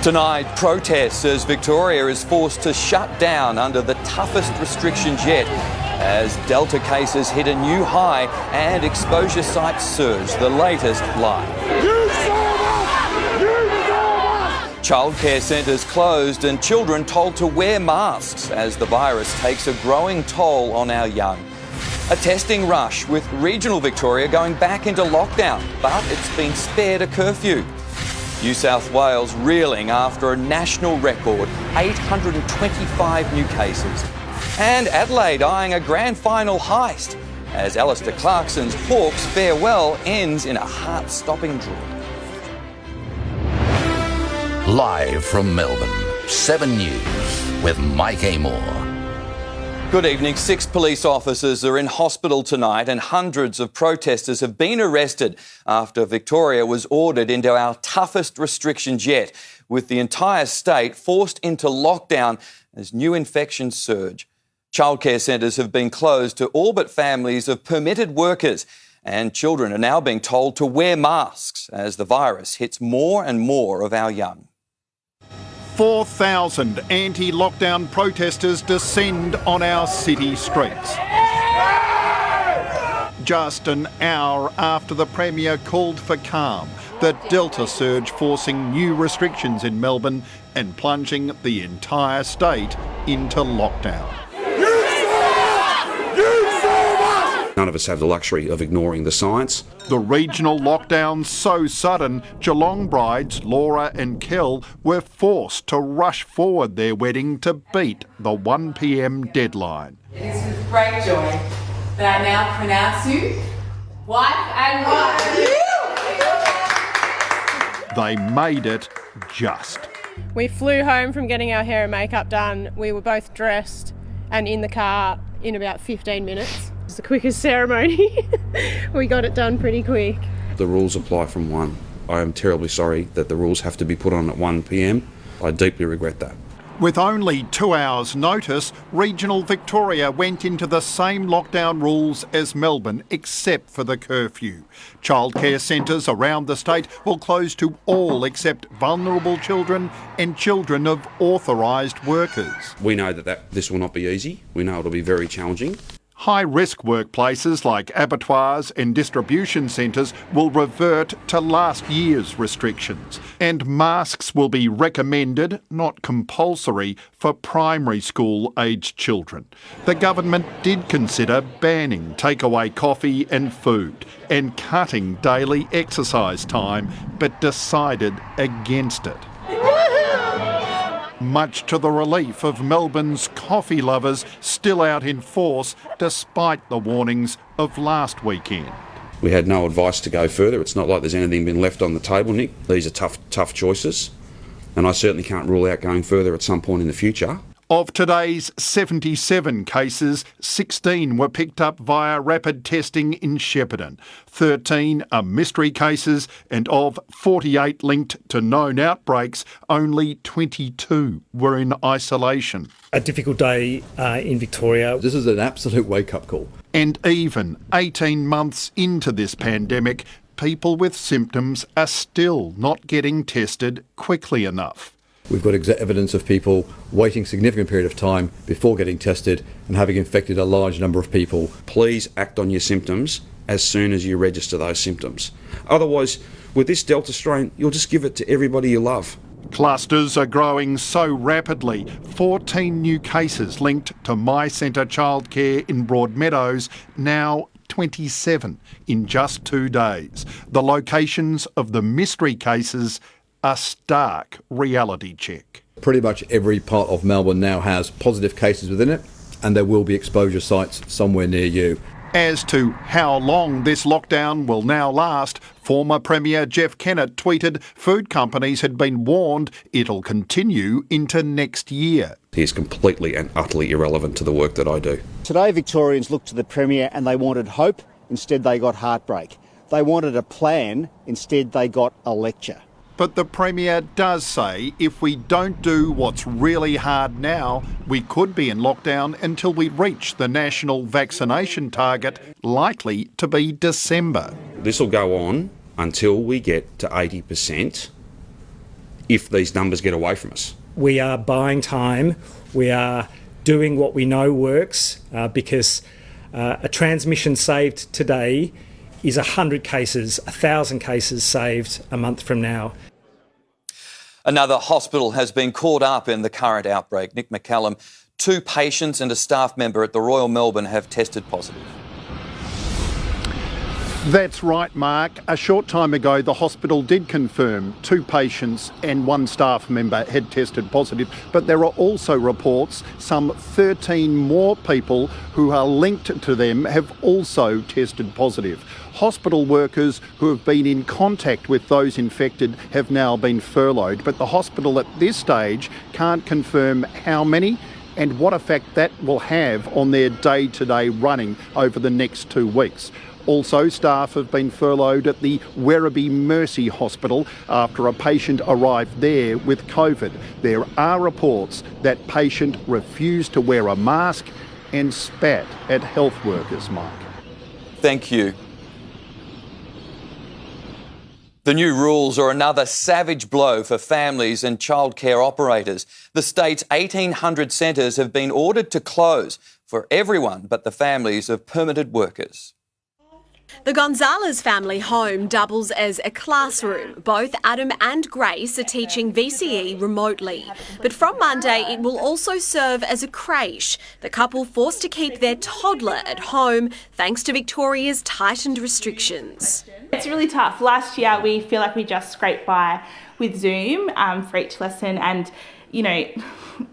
Tonight, protests as Victoria is forced to shut down under the toughest restrictions yet as Delta cases hit a new high and exposure sites surge. The latest live. Childcare centres closed and children told to wear masks as the virus takes a growing toll on our young. A testing rush with regional Victoria going back into lockdown, but it's been spared a curfew. New South Wales reeling after a national record, 825 new cases. And Adelaide eyeing a grand final heist as Alistair Clarkson's Hawks farewell ends in a heart-stopping draw. Live from Melbourne, 7 News with Mike Amor. Good evening. 6 police officers are in hospital tonight and hundreds of protesters have been arrested after Victoria was ordered into our toughest restrictions yet, with the entire state forced into lockdown as new infections surge. Childcare centres have been closed to all but families of permitted workers, and children are now being told to wear masks as the virus hits more and more of our young. 4,000 anti-lockdown protesters descend on our city streets. Just an hour after the Premier called for calm, the Delta surge forcing new restrictions in Melbourne and plunging the entire state into lockdown. None of us have the luxury of ignoring the science. The regional lockdown so sudden, Geelong brides Laura and Kel were forced to rush forward their wedding to beat the 1 p.m. deadline. It is with great joy that I now pronounce you wife and wife. They made it just. We flew home from getting our hair and makeup done. We were both dressed and in the car in about 15 minutes. It's the quickest ceremony. We got it done pretty quick. The rules apply from 1. I am terribly sorry that the rules have to be put on at 1 p.m. I deeply regret that. With only 2 hours' notice, regional Victoria went into the same lockdown rules as Melbourne, except for the curfew. Childcare centres around the state will close to all except vulnerable children and children of authorised workers. We know that this will not be easy. We know it'll be very challenging. High-risk workplaces like abattoirs and distribution centres will revert to last year's restrictions, and masks will be recommended, not compulsory, for primary school-aged children. The government did consider banning takeaway coffee and food and cutting daily exercise time, but decided against it. Much to the relief of Melbourne's coffee lovers still out in force despite the warnings of last weekend. We had no advice to go further. It's not like there's anything been left on the table, Nick. These are tough choices, and I certainly can't rule out going further at some point in the future. Of today's 77 cases, 16 were picked up via rapid testing in Shepparton. 13 are mystery cases, and of 48 linked to known outbreaks, only 22 were in isolation. A difficult day in Victoria. This is an absolute wake-up call. And even 18 months into this pandemic, people with symptoms are still not getting tested quickly enough. We've got evidence of people waiting a significant period of time before getting tested and having infected a large number of people. Please act on your symptoms as soon as you register those symptoms. Otherwise, with this Delta strain, you'll just give it to everybody you love. Clusters are growing so rapidly. 14 new cases linked to My Centre Childcare in Broadmeadows, now 27 in just 2 days. The locations of the mystery cases, a stark reality check. Pretty much every part of Melbourne now has positive cases within it, and there will be exposure sites somewhere near you. As to how long this lockdown will now last, former Premier Jeff Kennett tweeted food companies had been warned it'll continue into next year. He is completely and utterly irrelevant to the work that I do. Today, Victorians looked to the Premier and they wanted hope. Instead, they got heartbreak. They wanted a plan. Instead, they got a lecture. But the Premier does say if we don't do what's really hard now, we could be in lockdown until we reach the national vaccination target, likely to be December. This will go on until we get to 80% if these numbers get away from us. We are buying time. We are doing what we know works because a transmission saved today is 100 cases, 1,000 cases saved a month from now. Another hospital has been caught up in the current outbreak. Nick McCallum, 2 patients and a staff member at the Royal Melbourne have tested positive. That's right, Mark. A short time ago, the hospital did confirm 2 patients and 1 staff member had tested positive, but there are also reports some 13 more people who are linked to them have also tested positive. Hospital workers who have been in contact with those infected have now been furloughed, but the hospital at this stage can't confirm how many and what effect that will have on their day-to-day running over the next 2 weeks. Also, staff have been furloughed at the Werribee Mercy Hospital after a patient arrived there with COVID. There are reports that patient refused to wear a mask and spat at health workers, Mike. Thank you. The new rules are another savage blow for families and childcare operators. The state's 1,800 centres have been ordered to close for everyone but the families of permitted workers. The Gonzalez family home doubles as a classroom. Both Adam and Grace are teaching VCE remotely. But from Monday, it will also serve as a creche. The couple forced to keep their toddler at home thanks to Victoria's tightened restrictions. It's really tough. Last year, we feel like we just scraped by with Zoom for each lesson, and you know,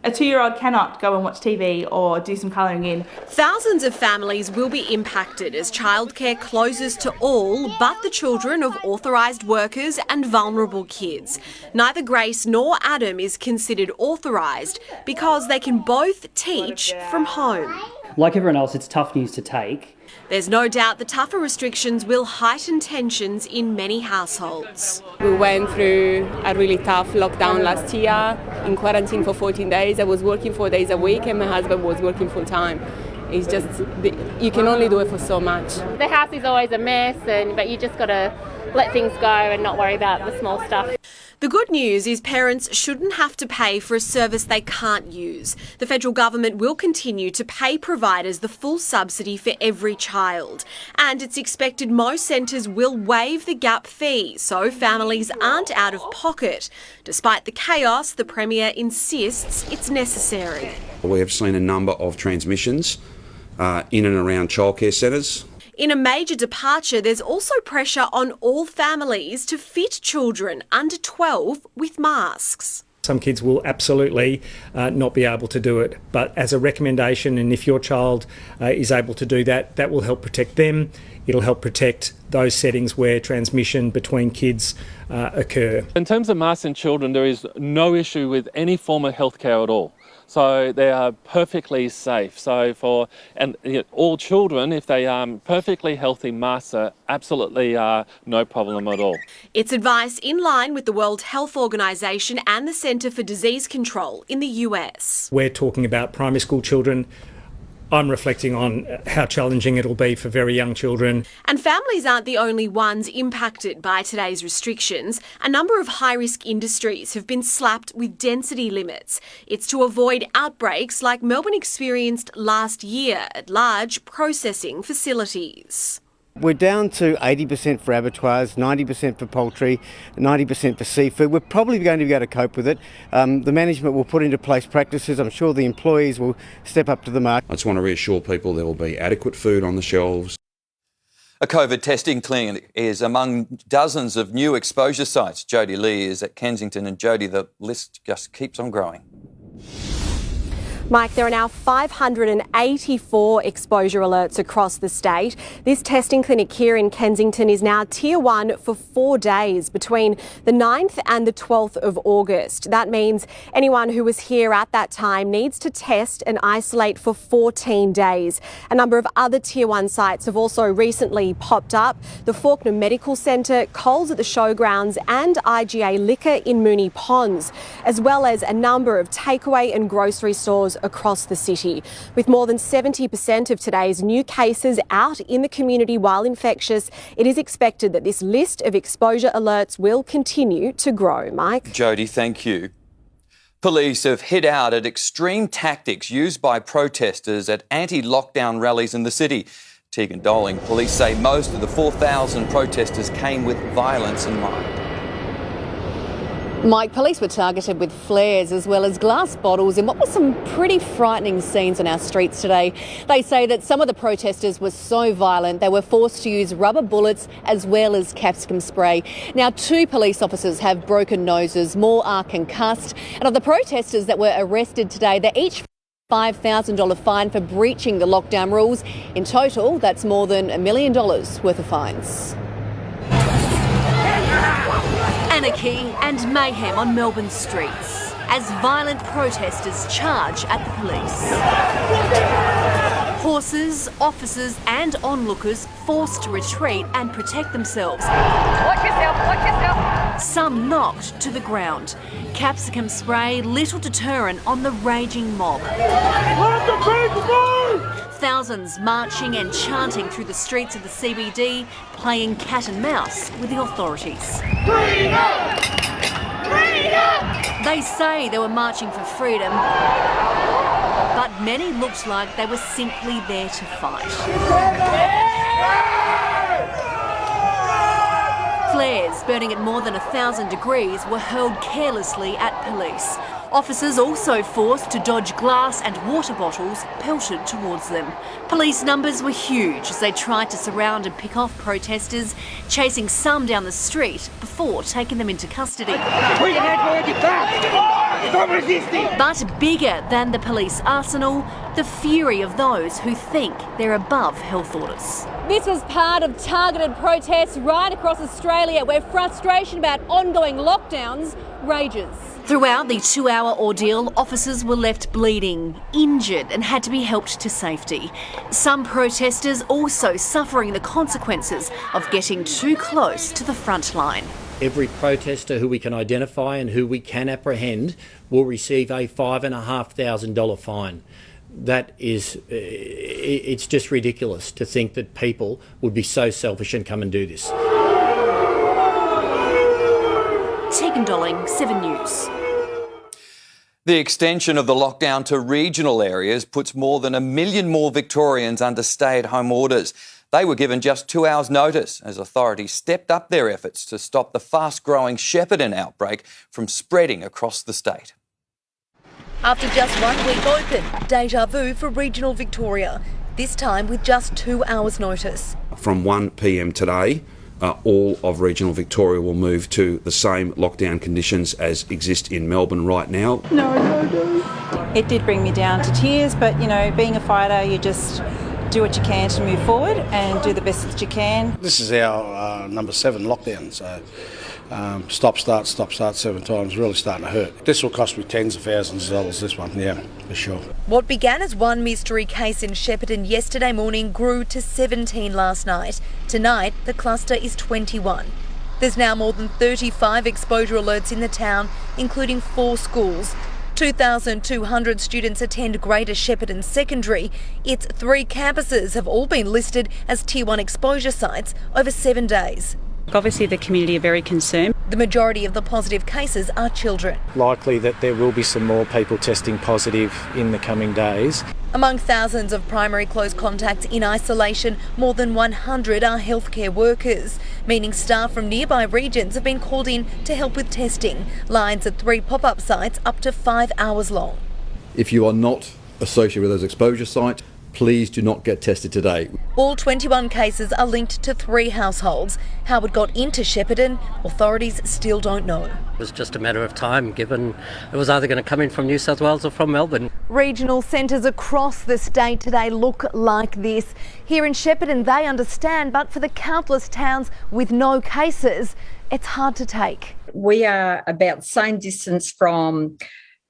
a 2-year-old cannot go and watch TV or do some colouring in. Thousands of families will be impacted as childcare closes to all but the children of authorised workers and vulnerable kids. Neither Grace nor Adam is considered authorised because they can both teach from home. Like everyone else, it's tough news to take. There's no doubt the tougher restrictions will heighten tensions in many households. We went through a really tough lockdown last year, in quarantine for 14 days. I was working 4 days a week and my husband was working full time. It's just, you can only do it for so much. The house is always a mess, but you just got to let things go and not worry about the small stuff. The good news is parents shouldn't have to pay for a service they can't use. The federal government will continue to pay providers the full subsidy for every child. And it's expected most centres will waive the gap fee so families aren't out of pocket. Despite the chaos, the Premier insists it's necessary. We have seen a number of transmissions in and around childcare centres. In a major departure, there's also pressure on all families to fit children under 12 with masks. Some kids will absolutely not be able to do it, but as a recommendation, and if your child is able to do that, that will help protect them. It'll help protect those settings where transmission between kids occur. In terms of masks in children, there is no issue with any form of healthcare at all. So they are perfectly safe. So for all children, if they are perfectly healthy, masks are absolutely no problem at all. It's advice in line with the World Health Organization and the Centre for Disease Control in the US. We're talking about primary school children. I'm reflecting on how challenging it'll be for very young children. And families aren't the only ones impacted by today's restrictions. A number of high-risk industries have been slapped with density limits. It's to avoid outbreaks like Melbourne experienced last year at large processing facilities. We're down to 80% for abattoirs, 90% for poultry, 90% for seafood. We're probably going to be able to cope with it. The management will put into place practices. I'm sure the employees will step up to the mark. I just want to reassure people there will be adequate food on the shelves. A COVID testing clinic is among dozens of new exposure sites. Jodie Lee is at Kensington, and Jodie, the list just keeps on growing. Mike, there are now 584 exposure alerts across the state. This testing clinic here in Kensington is now Tier 1 for 4 days between the 9th and the 12th of August. That means anyone who was here at that time needs to test and isolate for 14 days. A number of other Tier 1 sites have also recently popped up. The Fawkner Medical Centre, Coles at the Showgrounds and IGA Liquor in Moonee Ponds, as well as a number of takeaway and grocery stores across the city. With more than 70% of today's new cases out in the community while infectious, it is expected that this list of exposure alerts will continue to grow. Mike? Jody, thank you. Police have hit out at extreme tactics used by protesters at anti-lockdown rallies in the city. Tegan Doling, police say most of the 4,000 protesters came with violence in mind. Mike, police were targeted with flares as well as glass bottles in what were some pretty frightening scenes on our streets today. They say that some of the protesters were so violent they were forced to use rubber bullets as well as capsicum spray. Now, 2 police officers have broken noses, more are concussed. And of the protesters that were arrested today, they're each $5,000 fine for breaching the lockdown rules. In total, that's more than $1 million worth of fines. Anarchy and mayhem on Melbourne streets as violent protesters charge at the police. Horses, officers and onlookers forced to retreat and protect themselves. Watch yourself, watch yourself. Some knocked to the ground. Capsicum spray little deterrent on the raging mob. Let the people move! Thousands marching and chanting through the streets of the CBD, playing cat and mouse with the authorities. Freedom! Freedom! They say they were marching for freedom, but many looked like they were simply there to fight. Flares burning at more than 1,000 degrees were hurled carelessly at police. Officers also forced to dodge glass and water bottles pelted towards them. Police numbers were huge as they tried to surround and pick off protesters, chasing some down the street before taking them into custody. But bigger than the police arsenal, the fury of those who think they're above health orders. This was part of targeted protests right across Australia where frustration about ongoing lockdowns rages. Throughout the 2-hour ordeal, officers were left bleeding, injured and had to be helped to safety. Some protesters also suffering the consequences of getting too close to the front line. Every protester who we can identify and who we can apprehend will receive a $5,500 fine. That is, it's just ridiculous to think that people would be so selfish and come and do this. Tegan Doling, 7 News. The extension of the lockdown to regional areas puts more than 1 million more Victorians under stay-at-home orders. They were given just 2 hours' notice as authorities stepped up their efforts to stop the fast-growing Shepparton outbreak from spreading across the state. After just 1 week open, deja vu for regional Victoria, this time with just 2 hours' notice. From 1 p.m. today, all of regional Victoria will move to the same lockdown conditions as exist in Melbourne right now. No. It did bring me down to tears, but you know, being a fighter, you just do what you can to move forward and do the best that you can. This is our number 7 lockdown, so stop, start 7 times, really starting to hurt. This will cost me tens of thousands of dollars, this one, yeah, for sure. What began as one mystery case in Shepparton yesterday morning grew to 17 last night. Tonight, the cluster is 21. There's now more than 35 exposure alerts in the town, including 4 schools. 2,200 students attend Greater Shepparton Secondary. Its 3 campuses have all been listed as Tier 1 exposure sites over 7 days. Obviously the community are very concerned. The majority of the positive cases are children. Likely that there will be some more people testing positive in the coming days. Among thousands of primary close contacts in isolation, more than 100 are healthcare workers, meaning staff from nearby regions have been called in to help with testing. Lines at 3 pop-up sites up to 5 hours long. If you are not associated with those exposure sites, please do not get tested today. All 21 cases are linked to 3 households. How it got into Shepparton, authorities still don't know. It was just a matter of time, given it was either going to come in from New South Wales or from Melbourne. Regional centres across the state today look like this. Here in Shepparton they understand, but for the countless towns with no cases, it's hard to take. We are about the same distance from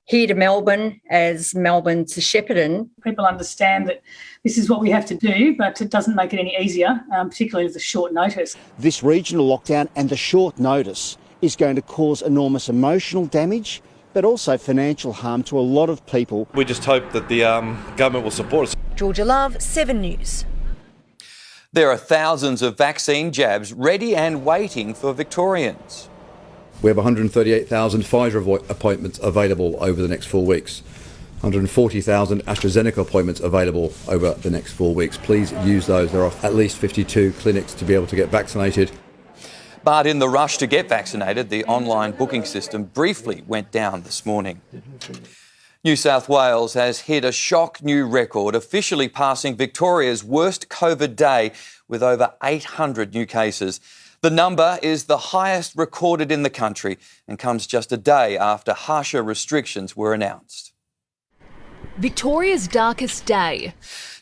here to Melbourne as Melbourne to Shepparton. People understand that this is what we have to do, but it doesn't make it any easier, particularly with the short notice. This regional lockdown and the short notice is going to cause enormous emotional damage, but also financial harm to a lot of people. We just hope that the government will support us. Georgia Love, 7 News. There are thousands of vaccine jabs ready and waiting for Victorians. We have 138,000 Pfizer appointments available over the next 4 weeks. 140,000 AstraZeneca appointments available over the next 4 weeks. Please use those. There are at least 52 clinics to be able to get vaccinated. But in the rush to get vaccinated, the online booking system briefly went down this morning. New South Wales has hit a shock new record, officially passing Victoria's worst COVID day with over 800 new cases. The number is the highest recorded in the country and comes just a day after harsher restrictions were announced. Victoria's darkest day.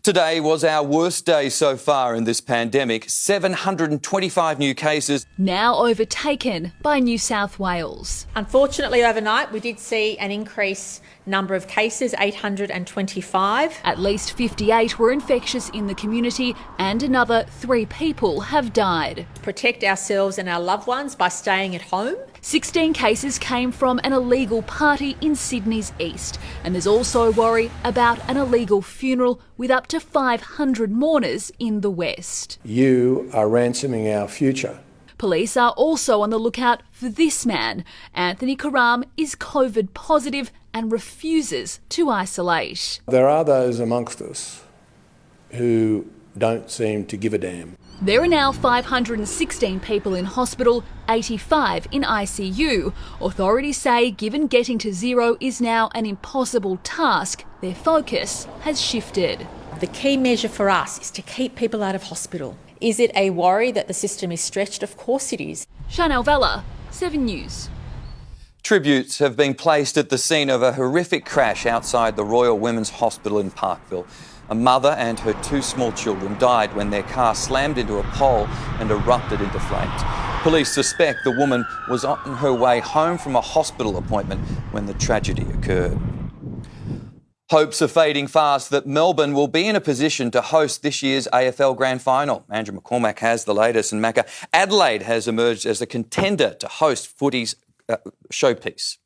Today was our worst day so far in this pandemic. 725 new cases. Now overtaken by New South Wales. Unfortunately, overnight we did see an increase number of cases, 825. At least 58 were infectious in the community and another 3 people have died. Protect ourselves and our loved ones by staying at home. 16 cases came from an illegal party in Sydney's east. And there's also worry about an illegal funeral with up to 500 mourners in the west. You are ransoming our future. Police are also on the lookout for this man. Anthony Karam is COVID positive and refuses to isolate. There are those amongst us who don't seem to give a damn. There are now 516 people in hospital, 85 in ICU. Authorities say given getting to zero is now an impossible task, their focus has shifted. The key measure for us is to keep people out of hospital. Is it a worry that the system is stretched? Of course it is. Chanel Vella, 7 News. Tributes have been placed at the scene of a horrific crash outside the Royal Women's Hospital in Parkville. A mother and her 2 small children died when their car slammed into a pole and erupted into flames. Police suspect the woman was on her way home from a hospital appointment when the tragedy occurred. Hopes are fading fast that Melbourne will be in a position to host this year's AFL Grand Final. Andrew McCormack has the latest, and Macca, Adelaide has emerged as a contender to host footy's showpiece.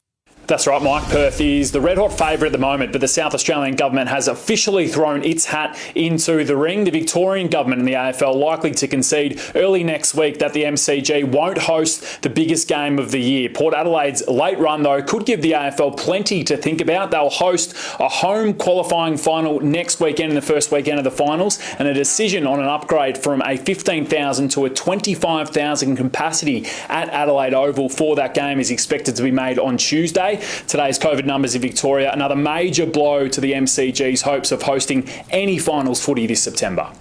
That's right, Mike. Perth is the red-hot favourite at the moment, but the South Australian government has officially thrown its hat into the ring. The Victorian government and the AFL likely to concede early next week that the MCG won't host the biggest game of the year. Port Adelaide's late run, though, could give the AFL plenty to think about. They'll host a home qualifying final next weekend in the first weekend of the finals, and a decision on an upgrade from a 15,000 to a 25,000 capacity at Adelaide Oval for that game is expected to be made on Tuesday. Today's COVID numbers in Victoria, another major blow to the MCG's hopes of hosting any finals footy this September.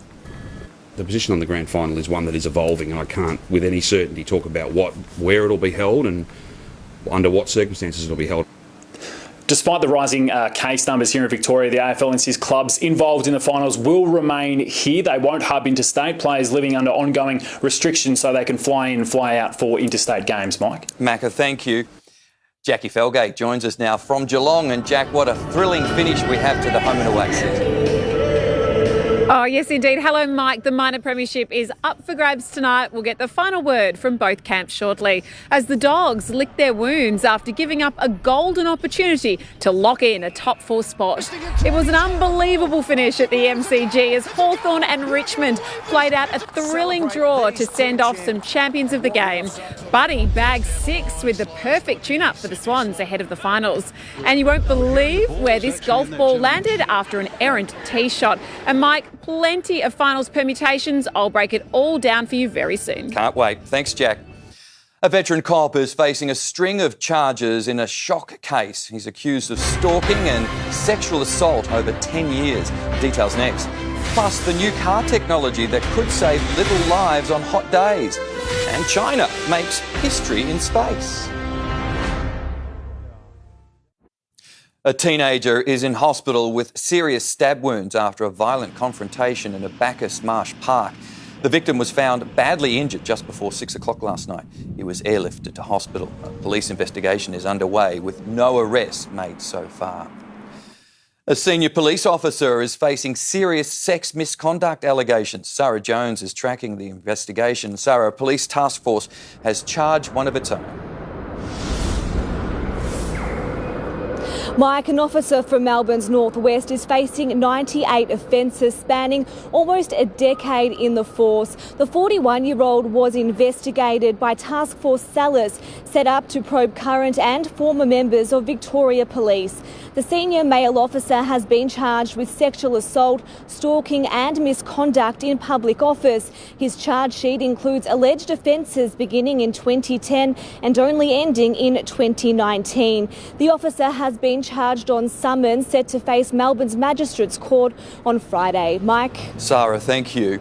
The position on the grand final is one that is evolving, and I can't with any certainty talk about where it'll be held and under what circumstances it'll be held. Despite the rising case numbers here in Victoria, the AFL insists clubs involved in the finals will remain here. They won't hub interstate. Players living under ongoing restrictions so they can fly in, fly out for interstate games, Mike. Macca, thank you. Jackie Felgate joins us now from Geelong. And Jack, what a thrilling finish we have to the home and away season. Oh, yes, indeed. Hello, Mike. The minor premiership is up for grabs tonight. We'll get the final word from both camps shortly as the Dogs lick their wounds after giving up a golden opportunity to lock in a top 4 spot. It was an unbelievable finish at the MCG as Hawthorn and Richmond played out a thrilling draw to send off some champions of the game. Buddy bagged 6 with the perfect tune-up for the Swans ahead of the finals. And you won't believe where this golf ball landed after an errant tee shot. And Mike, plenty of finals permutations. I'll break it all down for you very soon. Can't wait. Thanks, Jack. A veteran cop is facing a string of charges in a shock case. He's accused of stalking and sexual assault over 10 years. Details next. Plus, the new car technology that could save little lives on hot days. And China makes history in space. A teenager is in hospital with serious stab wounds after a violent confrontation in a Bacchus Marsh park. The victim was found badly injured just before 6 o'clock last night. He was airlifted to hospital. A police investigation is underway with no arrests made so far. A senior police officer is facing serious sex misconduct allegations. Sarah Jones is tracking the investigation. Sarah, a police task force has charged one of its own. Mike, an officer from Melbourne's northwest, is facing 98 offences spanning almost a decade in the force. The 41-year-old was investigated by Task Force Salus, set up to probe current and former members of Victoria Police. The senior male officer has been charged with sexual assault, stalking and misconduct in public office. His charge sheet includes alleged offences beginning in 2010 and only ending in 2019. The officer has been charged on summons, set to face Melbourne's Magistrates Court on Friday. Mike? Sarah, thank you.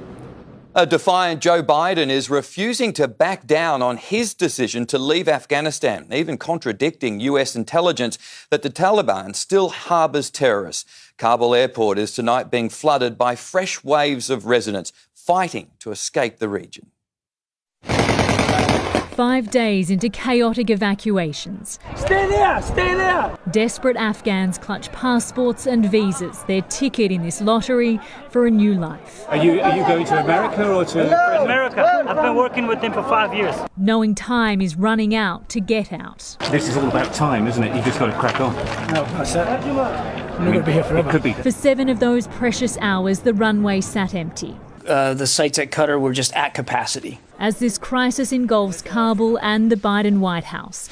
A defiant Joe Biden is refusing to back down on his decision to leave Afghanistan, even contradicting US intelligence that the Taliban still harbours terrorists. Kabul airport is tonight being flooded by fresh waves of residents fighting to escape the region. 5 days into chaotic evacuations. Stay there! Stay there! Desperate Afghans clutch passports and visas, their ticket in this lottery for a new life. Are you going to America or to... America. I've been working with them for 5 years. Knowing time is running out to get out. This is all about time, isn't it? You just got to crack on. No, that's it. I'm not going to be here forever. It could be. For 7 of those precious hours, the runway sat empty. The sites at Qatar were just at capacity. As this crisis engulfs Kabul and the Biden White House,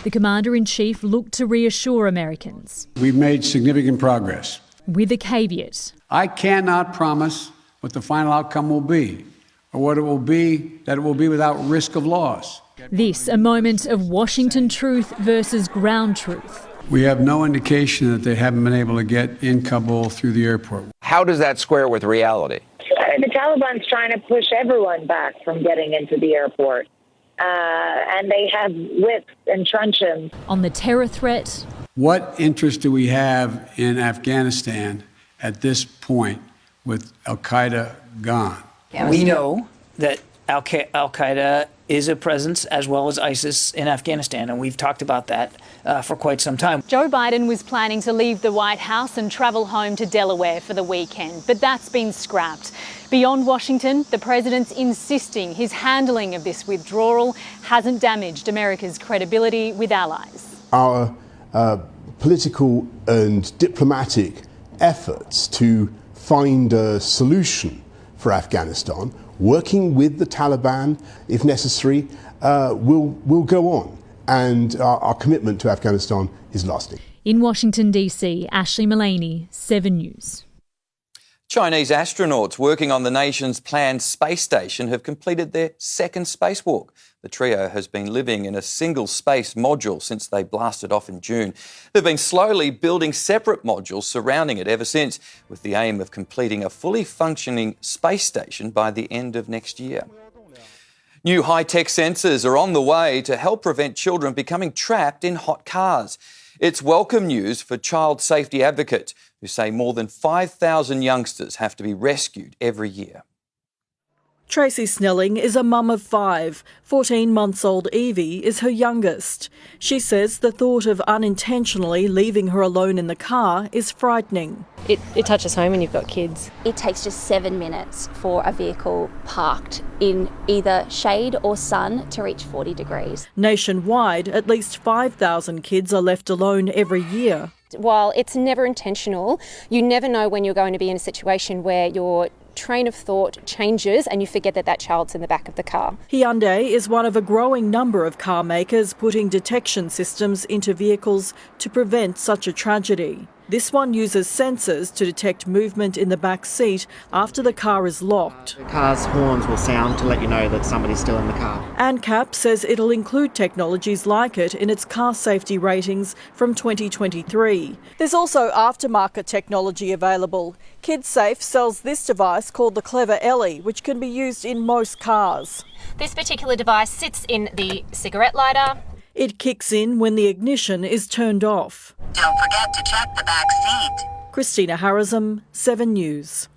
the Commander-in-Chief looked to reassure Americans. We've made significant progress. With a caveat. I cannot promise what the final outcome will be, or what it will be, that it will be without risk of loss. This a moment of Washington truth versus ground truth. We have no indication that they haven't been able to get in Kabul through the airport. How does that square with reality? The Taliban's trying to push everyone back from getting into the airport. And they have whips and truncheons. On the terror threat. What interest do we have in Afghanistan at this point with al-Qaeda gone? We know that al-Qaeda is a presence, as well as ISIS, in Afghanistan, and we've talked about that for quite some time. Joe Biden was planning to leave the White House and travel home to Delaware for the weekend, but that's been scrapped. Beyond Washington, the president's insisting his handling of this withdrawal hasn't damaged America's credibility with allies. Our political and diplomatic efforts to find a solution for Afghanistan, working with the Taliban, if necessary, will go on. And our commitment to Afghanistan is lasting. In Washington, D.C., Ashley Mullaney, 7 News. Chinese astronauts working on the nation's planned space station have completed their second spacewalk. The trio has been living in a single space module since they blasted off in June. They've been slowly building separate modules surrounding it ever since, with the aim of completing a fully functioning space station by the end of next year. New high-tech sensors are on the way to help prevent children becoming trapped in hot cars. It's welcome news for child safety advocates who say more than 5,000 youngsters have to be rescued every year. Tracy Snelling is a mum of 5. 14-month-old Evie is her youngest. She says the thought of unintentionally leaving her alone in the car is frightening. It touches home when you've got kids. It takes just 7 minutes for a vehicle parked in either shade or sun to reach 40 degrees. Nationwide, at least 5,000 kids are left alone every year. While it's never intentional, you never know when you're going to be in a situation where your train of thought changes and you forget that child's in the back of the car. Hyundai is one of a growing number of car makers putting detection systems into vehicles to prevent such a tragedy. This one uses sensors to detect movement in the back seat after the car is locked. The car's horns will sound to let you know that somebody's still in the car. ANCAP says it'll include technologies like it in its car safety ratings from 2023. There's also aftermarket technology available. KidSafe sells this device called the Clever Ellie, which can be used in most cars. This particular device sits in the cigarette lighter. It kicks in when the ignition is turned off. Don't forget to check the back seat. Christina Harrison, 7 News.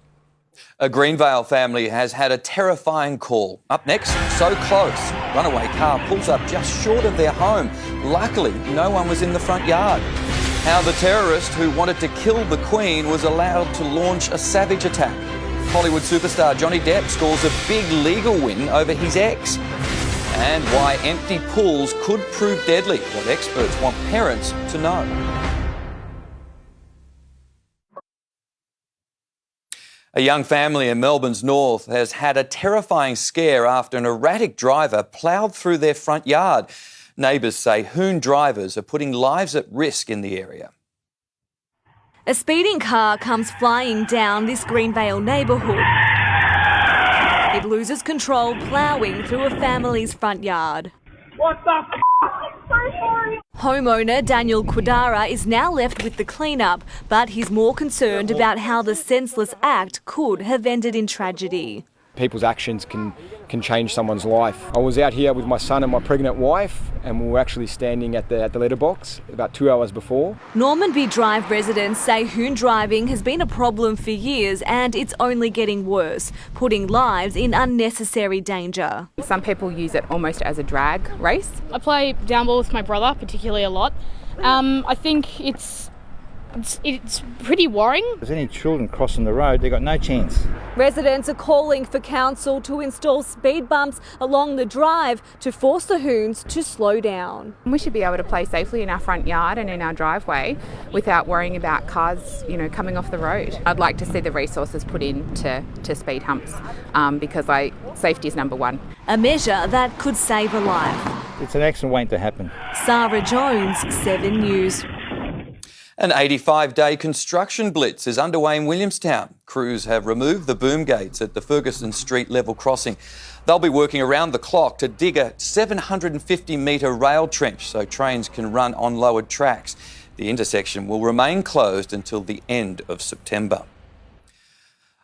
A Greenvale family has had a terrifying call. Up next, so close. Runaway car pulls up just short of their home. Luckily, no one was in the front yard. How the terrorist who wanted to kill the Queen was allowed to launch a savage attack. Hollywood superstar Johnny Depp scores a big legal win over his ex. And why empty pools could prove deadly, what experts want parents to know. A young family in Melbourne's north has had a terrifying scare after an erratic driver ploughed through their front yard. Neighbours say hoon drivers are putting lives at risk in the area. A speeding car comes flying down this Greenvale neighbourhood. It loses control, ploughing through a family's front yard. What the f***? Homeowner Daniel Quadara is now left with the clean-up, but he's more concerned about how the senseless act could have ended in tragedy. People's actions can change someone's life. I was out here with my son and my pregnant wife, and we were actually standing at the letterbox about 2 hours before. Normanby Drive residents say hoon driving has been a problem for years and it's only getting worse, putting lives in unnecessary danger. Some people use it almost as a drag race. I play downball with my brother, particularly a lot. I think it's pretty worrying. If there's any children crossing the road, they've got no chance. Residents are calling for council to install speed bumps along the drive to force the hoons to slow down. We should be able to play safely in our front yard and in our driveway without worrying about cars, coming off the road. I'd like to see the resources put into speed humps because safety is number one. A measure that could save a life. It's an accident waiting to happen. Sarah Jones, 7 News. An 85-day construction blitz is underway in Williamstown. Crews have removed the boom gates at the Ferguson Street level crossing. They'll be working around the clock to dig a 750-metre rail trench so trains can run on lowered tracks. The intersection will remain closed until the end of September.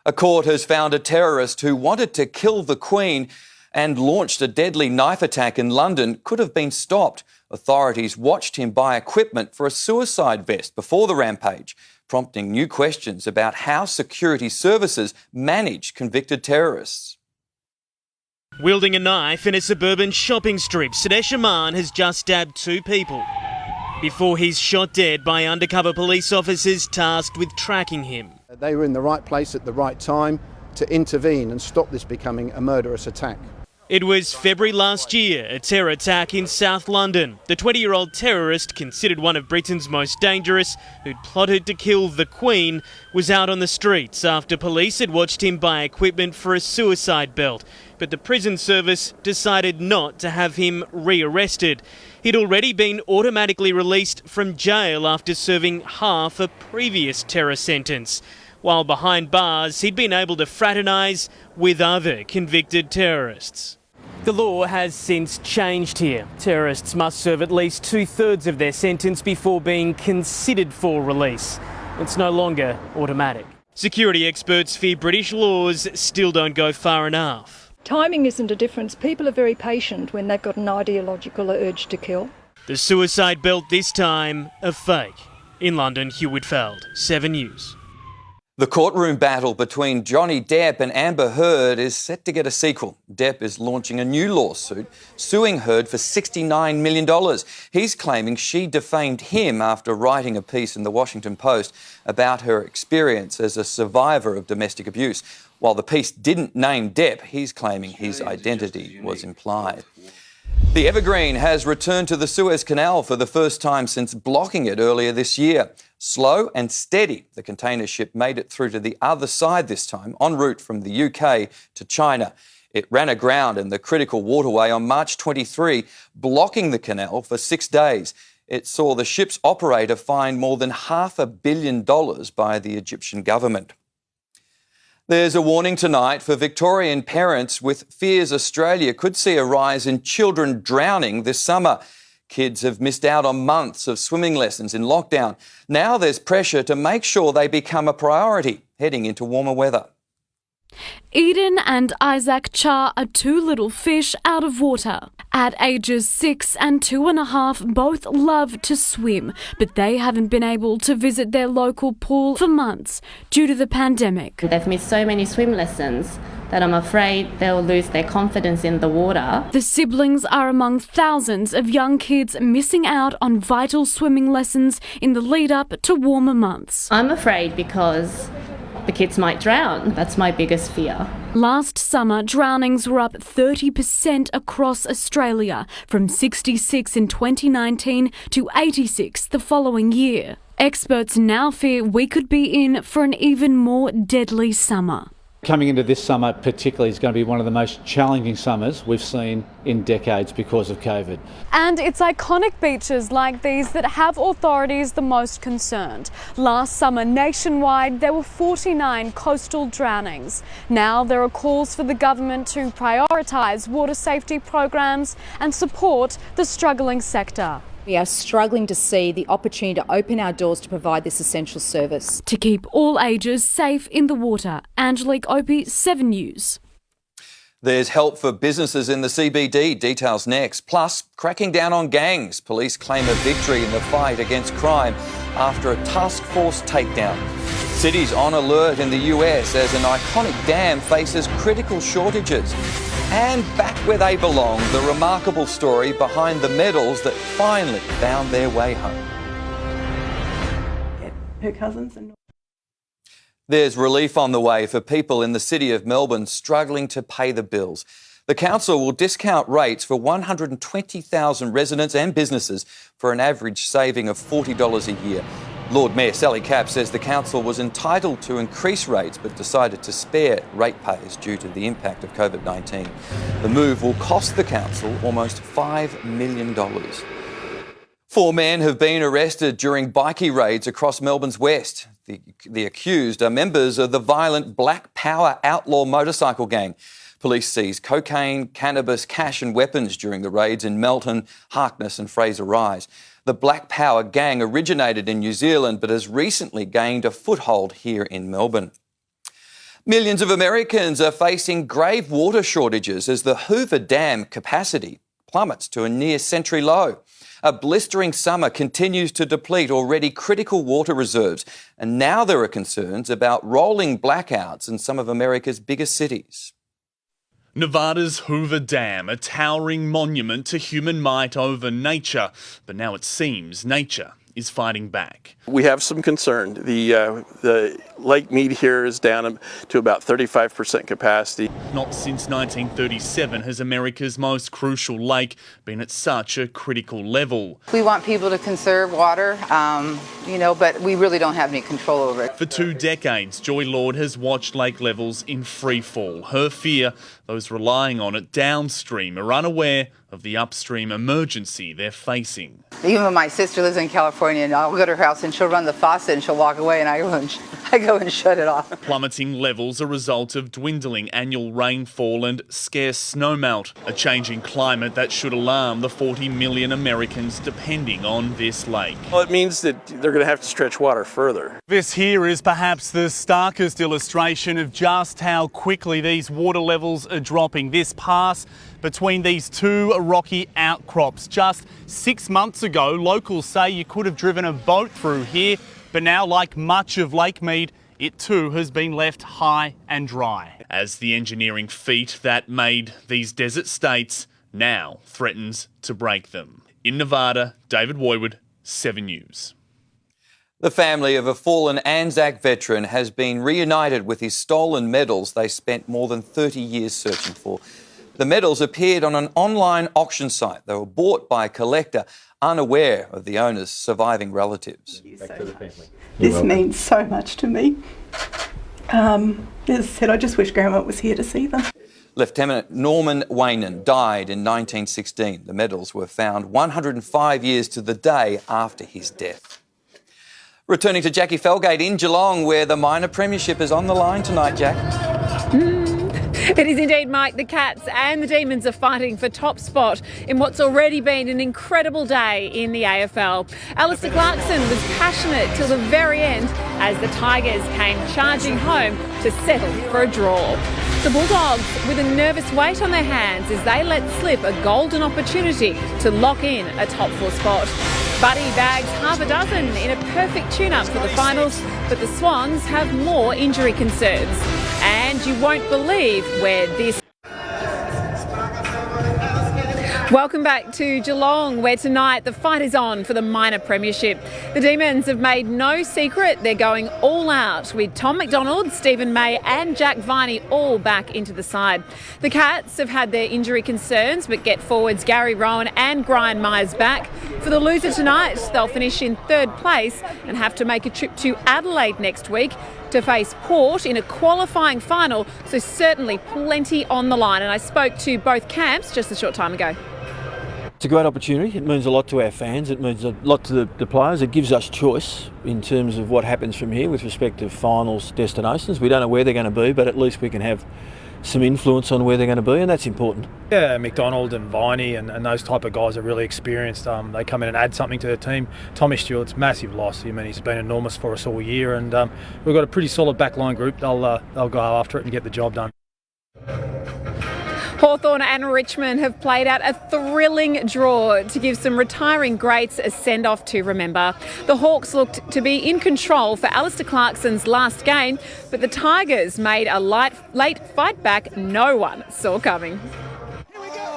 A court has found a terrorist who wanted to kill the Queen and launched a deadly knife attack in London could have been stopped. Authorities watched him buy equipment for a suicide vest before the rampage, prompting new questions about how security services manage convicted terrorists. Wielding a knife in a suburban shopping strip, Sadesh Aman has just stabbed 2 people before he's shot dead by undercover police officers tasked with tracking him. They were in the right place at the right time to intervene and stop this becoming a murderous attack. It was February last year, a terror attack in South London. The 20-year-old terrorist, considered one of Britain's most dangerous, who'd plotted to kill the Queen, was out on the streets after police had watched him buy equipment for a suicide belt. But the prison service decided not to have him re-arrested. He'd already been automatically released from jail after serving half a previous terror sentence. While behind bars, he'd been able to fraternise with other convicted terrorists. The law has since changed here. Terrorists must serve at least 2/3 of their sentence before being considered for release. It's no longer automatic. Security experts fear British laws still don't go far enough. Timing isn't a difference. People are very patient when they've got an ideological urge to kill. The suicide belt this time a fake. In London, Hugh Whitfeld, 7 News. The courtroom battle between Johnny Depp and Amber Heard is set to get a sequel. Depp is launching a new lawsuit, suing Heard for $69 million. He's claiming she defamed him after writing a piece in the Washington Post about her experience as a survivor of domestic abuse. While the piece didn't name Depp, he's claiming his identity was implied. The Evergreen has returned to the Suez Canal for the first time since blocking it earlier this year. Slow and steady, the container ship made it through to the other side this time, en route from the UK to China. It ran aground in the critical waterway on March 23, blocking the canal for 6 days. It saw the ship's operator fined more than $500 million by the Egyptian government. There's a warning tonight for Victorian parents with fears Australia could see a rise in children drowning this summer. Kids have missed out on months of swimming lessons in lockdown. Now there's pressure to make sure they become a priority heading into warmer weather. Eden and Isaac Cha are 2 little fish out of water. At ages 6 and 2.5, both love to swim, but they haven't been able to visit their local pool for months due to the pandemic. They've missed so many swim lessons that I'm afraid they'll lose their confidence in the water. The siblings are among thousands of young kids missing out on vital swimming lessons in the lead up to warmer months. I'm afraid because the kids might drown. That's my biggest fear. Last summer, drownings were up 30% across Australia, from 66 in 2019 to 86 the following year. Experts now fear we could be in for an even more deadly summer. Coming into this summer particularly is going to be one of the most challenging summers we've seen in decades because of COVID. And it's iconic beaches like these that have authorities the most concerned. Last summer, nationwide, there were 49 coastal drownings. Now there are calls for the government to prioritise water safety programs and support the struggling sector. We are struggling to see the opportunity to open our doors to provide this essential service. To keep all ages safe in the water, Angelique Opie, 7 News. There's help for businesses in the CBD. Details next. Plus, cracking down on gangs. Police claim a victory in the fight against crime after a task force takedown. Cities on alert in the US as an iconic dam faces critical shortages. And back where they belong, the remarkable story behind the medals that finally found their way home. Her cousins and... There's relief on the way for people in the city of Melbourne struggling to pay the bills. The council will discount rates for 120,000 residents and businesses for an average saving of $40 a year. Lord Mayor Sally Capp says the council was entitled to increase rates but decided to spare ratepayers due to the impact of COVID-19. The move will cost the council almost $5 million. 4 men have been arrested during bikie raids across Melbourne's west. The accused are members of the violent Black Power outlaw motorcycle gang. Police seized cocaine, cannabis, cash and weapons during the raids in Melton, Harkness and Fraser Rise. The Black Power gang originated in New Zealand but has recently gained a foothold here in Melbourne. Millions of Americans are facing grave water shortages as the Hoover Dam capacity plummets to a near-century low. A blistering summer continues to deplete already critical water reserves, and now there are concerns about rolling blackouts in some of America's biggest cities. Nevada's Hoover Dam, a towering monument to human might over nature, but now it seems nature is fighting back. We have some concern. The lake mead here is down to about 35% capacity. Not since 1937 has America's most crucial lake been at such a critical level. We want people to conserve water, but we really don't have any control over it. For 2 decades, Joy Lord has watched lake levels in free fall. Her fear, those relying on it downstream are unaware of the upstream emergency they're facing. Even when my sister lives in California, and I'll go to her house and she'll run the faucet and she'll walk away and I go and shut it off. Plummeting levels are a result of dwindling annual rainfall and scarce snowmelt, a changing climate that should alarm the 40 million Americans depending on this lake. Well, it means that they're going to have to stretch water further. This here is perhaps the starkest illustration of just how quickly these water levels are dropping. This pass between these 2 rocky outcrops. Just 6 months ago, locals say you could have driven a boat through here, but now, like much of Lake Mead, it too has been left high and dry. As the engineering feat that made these desert states now threatens to break them. In Nevada, David Woywood, 7 News. The family of a fallen Anzac veteran has been reunited with his stolen medals they spent more than 30 years searching for. The medals appeared on an online auction site. They were bought by a collector unaware of the owner's surviving relatives. This means so much to me. As I said, I just wish Grandma was here to see them. Lieutenant Norman Waynan died in 1916. The medals were found 105 years to the day after his death. Returning to Jackie Felgate in Geelong, where the minor premiership is on the line tonight, Jack. It is indeed, Mike. The Cats and the Demons are fighting for top spot in what's already been an incredible day in the AFL. Alistair Clarkson was passionate till the very end as the Tigers came charging home to settle for a draw. The Bulldogs with a nervous weight on their hands as they let slip a golden opportunity to lock in a top 4 spot. Buddy bags half a dozen in a perfect tune-up for the finals, but the Swans have more injury concerns. And you won't believe where this... Welcome back to Geelong, where tonight the fight is on for the minor premiership. The Demons have made no secret they're going all out, with Tom McDonald, Stephen May and Jack Viney all back into the side. The Cats have had their injury concerns, but get forwards Gary Rowan and Brian Myers back. For the loser tonight, they'll finish in third place and have to make a trip to Adelaide next week to face Port in a qualifying final, so certainly plenty on the line. And I spoke to both camps just a short time ago. It's a great opportunity. It means a lot to our fans. It means a lot to the players. It gives us choice in terms of what happens from here with respect to finals destinations. We don't know where they're going to be, but at least we can have some influence on where they're going to be, and that's important. Yeah, McDonald and Viney and those type of guys are really experienced. They come in and add something to the team. Tommy Stewart's massive loss. I mean, he's been enormous for us all year, and we've got a pretty solid backline group. They'll go after it and get the job done. Hawthorn and Richmond have played out a thrilling draw to give some retiring greats a send-off to remember. The Hawks looked to be in control for Alistair Clarkson's last game, but the Tigers made a late fight back no one saw coming.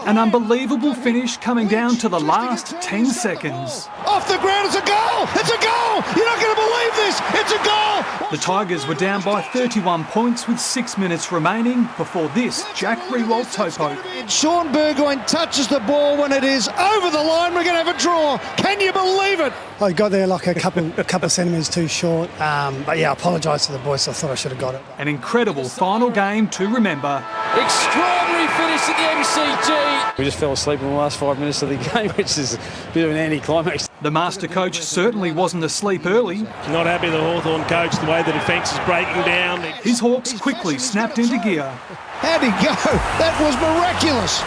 An unbelievable finish coming down to the last 10 seconds. Off the ground, it's a goal! It's a goal! You're not going to believe this! It's a goal! The Tigers were down by 31 points with 6 minutes remaining before this Jack Riewoldt topo. Sean Burgoyne touches the ball when it is over the line. We're going to have a draw. Can you believe it? I got there like a couple of centimetres too short. But yeah, I apologise to the boys. I thought I should have got it. An incredible final game to remember. Extraordinary finish at the MCG. We just fell asleep in the last 5 minutes of the game, which is a bit of an anticlimax. The master coach certainly wasn't asleep early. Not happy the Hawthorn coach, the way the defence is breaking down. His Hawks quickly snapped into gear. How'd he go? That was miraculous.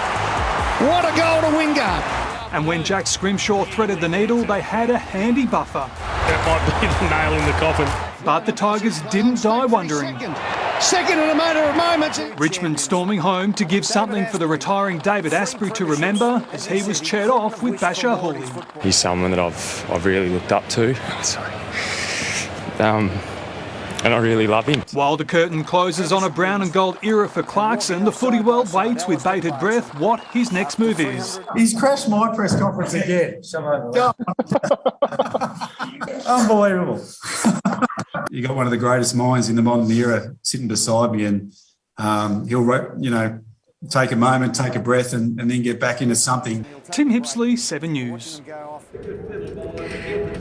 What a goal to Wingard. And when Jack Scrimshaw threaded the needle, they had a handy buffer. That might be the nail in the coffin. But the Tigers didn't die wondering. Second in a matter of moments. Richmond storming home to give something for the retiring David Asprey to remember as he was chaired off with Basher Hooley. He's someone that I've really looked up to. And I really love him. While the curtain closes on a brown and gold era for Clarkson, the footy world waits with bated breath what his next move is. He's crashed my press conference again. Unbelievable. You got one of the greatest minds in the modern era sitting beside me, and he'll, take a moment, take a breath, and then get back into something. Tim Hipsley, 7 News.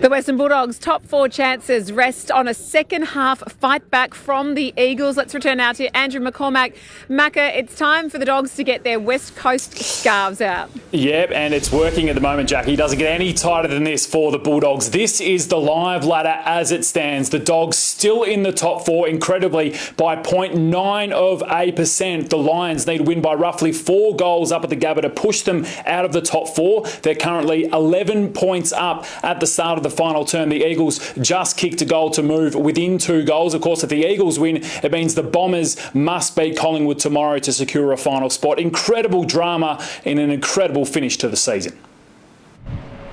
The Western Bulldogs' top 4 chances rest on a second half fight back from the Eagles. Let's return now to Andrew McCormack. Macca, it's time for the Dogs to get their West Coast scarves out. Yep, and it's working at the moment, Jackie. It doesn't get any tighter than this for the Bulldogs. This is the live ladder as it stands. The Dogs still in the top 4, incredibly, by 0.9%. The Lions need to win by roughly 4 goals up at the Gabba to push them out of the top 4. They're currently 11 points up at the start of the final term. The Eagles just kicked a goal to move within 2 goals. Of course, if the Eagles win, it means the Bombers must beat Collingwood tomorrow to secure a final spot. Incredible drama in an incredible finish to the season.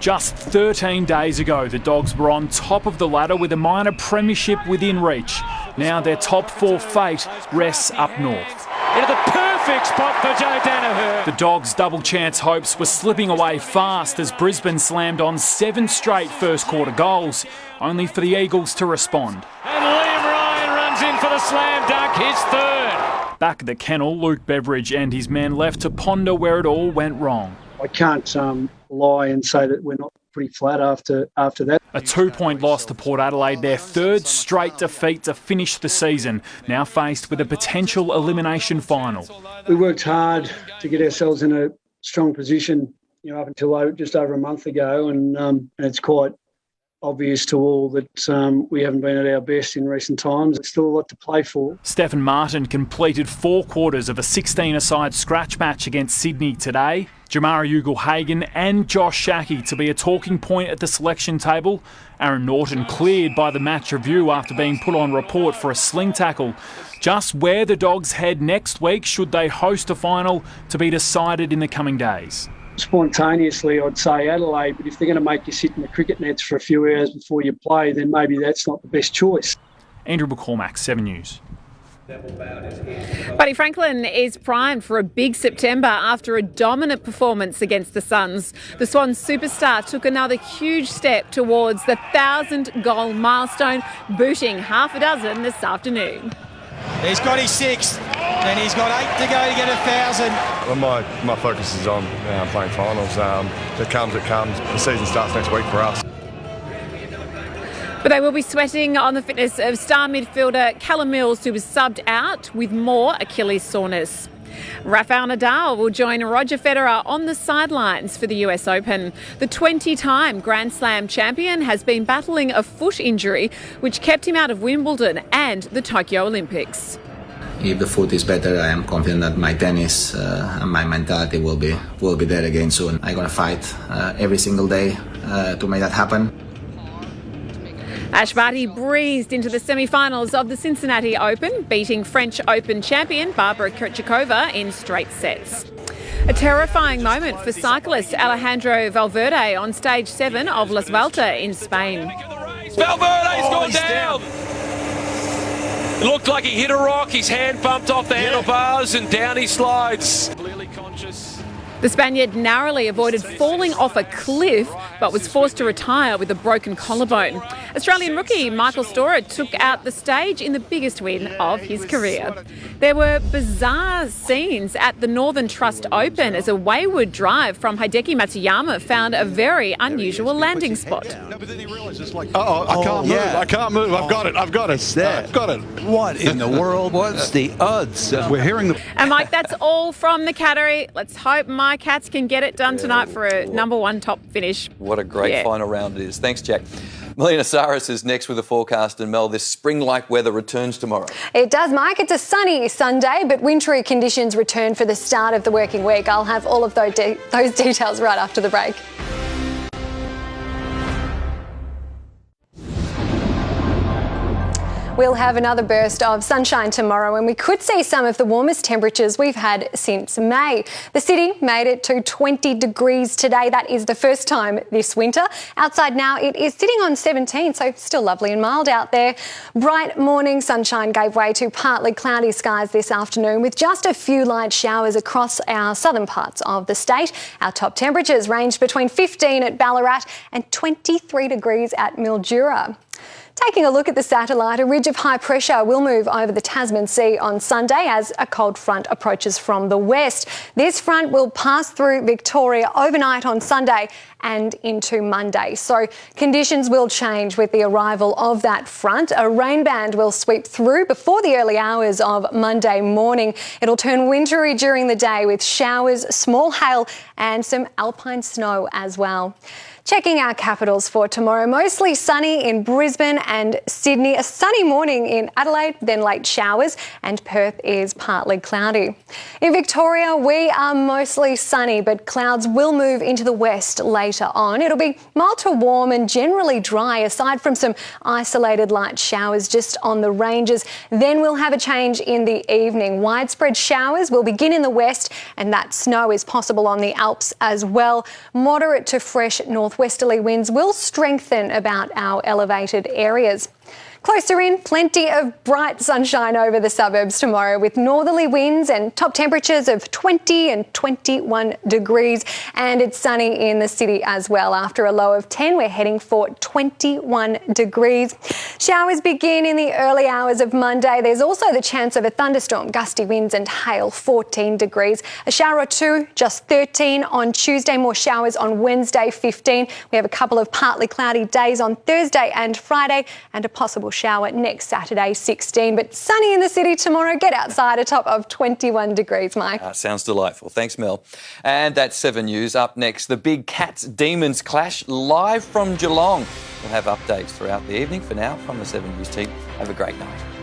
Just 13 days ago, the Dogs were on top of the ladder with a minor premiership within reach. Now their top 4 fate rests up north. Into the perfect spot for Joe Danaher. The Dogs' double chance hopes were slipping away fast as Brisbane slammed on 7 straight first quarter goals, only for the Eagles to respond. And Liam Ryan runs in for the slam dunk, his 3rd. Back at the kennel, Luke Beveridge and his men left to ponder where it all went wrong. I can't lie and say that we're not pretty flat after that. A 2-point loss to Port Adelaide, their 3rd straight defeat to finish the season, now faced with a potential elimination final. We worked hard to get ourselves in a strong position, up until just over a month ago, and it's quite obvious to all that we haven't been at our best in recent times. It's still a lot to play for. Stephen Martin completed 4 quarters of a 16-a-side scratch match against Sydney today. Jamara Ugle-Hagan and Josh Shackey to be a talking point at the selection table. Aaron Norton cleared by the match review after being put on report for a sling tackle. Just where the Dogs head next week should they host a final to be decided in the coming days. Spontaneously, I'd say Adelaide, but if they're going to make you sit in the cricket nets for a few hours before you play, then maybe that's not the best choice. Andrew McCormack, 7 News. Buddy Franklin is primed for a big September after a dominant performance against the Suns. The Swans superstar took another huge step towards the 1,000-goal milestone, booting half a dozen this afternoon. He's got his 6th, and he's got 8 to go to get 1,000. Well, my focus is on playing finals. If it comes, it comes. The season starts next week for us. But they will be sweating on the fitness of star midfielder Callum Mills, who was subbed out with more Achilles soreness. Rafael Nadal will join Roger Federer on the sidelines for the US Open. The 20-time Grand Slam champion has been battling a foot injury, which kept him out of Wimbledon and the Tokyo Olympics. If the foot is better, I am confident that my tennis and my mentality will be there again soon. I'm going to fight every single day to make that happen. Ash Barty breezed into the semi-finals of the Cincinnati Open, beating French Open champion Barbara Krejcikova in straight sets. A terrifying moment for cyclist Alejandro Valverde on stage 7 of La Vuelta in Spain. Valverde's gone down. It looked like he hit a rock. His hand bumped off the handlebars and down he slides. Clearly conscious. The Spaniard narrowly avoided falling off a cliff, but was forced to retire with a broken collarbone. Australian rookie Michael Storer took out the stage in the biggest win of his career. There were bizarre scenes at the Northern Trust Open as a wayward drive from Hideki Matsuyama found a very unusual landing spot. I can't move. I can't move. I've got it. I've got it. What in the world? What's the odds? We're hearing the... And Mike, that's all from the Cattery. Let's hope my Cats can get it done tonight for a #1 top finish. What a great final round it is. Thanks, Jack. Melina Saris is next with the forecast, and Mel, this spring-like weather returns tomorrow. It does, Mike. It's a sunny Sunday, but wintry conditions return for the start of the working week. I'll have all of those details right after the break. We'll have another burst of sunshine tomorrow, and we could see some of the warmest temperatures we've had since May. The city made it to 20 degrees today. That is the first time this winter. Outside now, it is sitting on 17, so still lovely and mild out there. Bright morning sunshine gave way to partly cloudy skies this afternoon, with just a few light showers across our southern parts of the state. Our top temperatures ranged between 15 at Ballarat and 23 degrees at Mildura. Taking a look at the satellite, a ridge of high pressure will move over the Tasman Sea on Sunday as a cold front approaches from the west. This front will pass through Victoria overnight on Sunday and into Monday. So conditions will change with the arrival of that front. A rain band will sweep through before the early hours of Monday morning. It'll turn wintry during the day with showers, small hail and some alpine snow as well. Checking our capitals for tomorrow, mostly sunny in Brisbane and Sydney, a sunny morning in Adelaide, then late showers, and Perth is partly cloudy. In Victoria, we are mostly sunny, but clouds will move into the west later on. It'll be mild to warm and generally dry, aside from some isolated light showers just on the ranges. Then we'll have a change in the evening. Widespread showers will begin in the west, and that snow is possible on the Alps as well. Moderate to fresh northwesterly winds will strengthen about our elevated areas. Closer in, plenty of bright sunshine over the suburbs tomorrow with northerly winds and top temperatures of 20 and 21 degrees. And it's sunny in the city as well. After a low of 10, we're heading for 21 degrees. Showers begin in the early hours of Monday. There's also the chance of a thunderstorm, gusty winds and hail, 14 degrees. A shower or two, just 13 on Tuesday. More showers on Wednesday, 15. We have a couple of partly cloudy days on Thursday and Friday and a possible shower next Saturday, 16. But sunny in the city tomorrow. Get outside, a top of 21 degrees, Mike. Sounds delightful. Thanks, Mel. And that's 7 News. Up next, the big Cats-Demons clash live from Geelong. We'll have updates throughout the evening. For now, from the 7 News team, have a great night.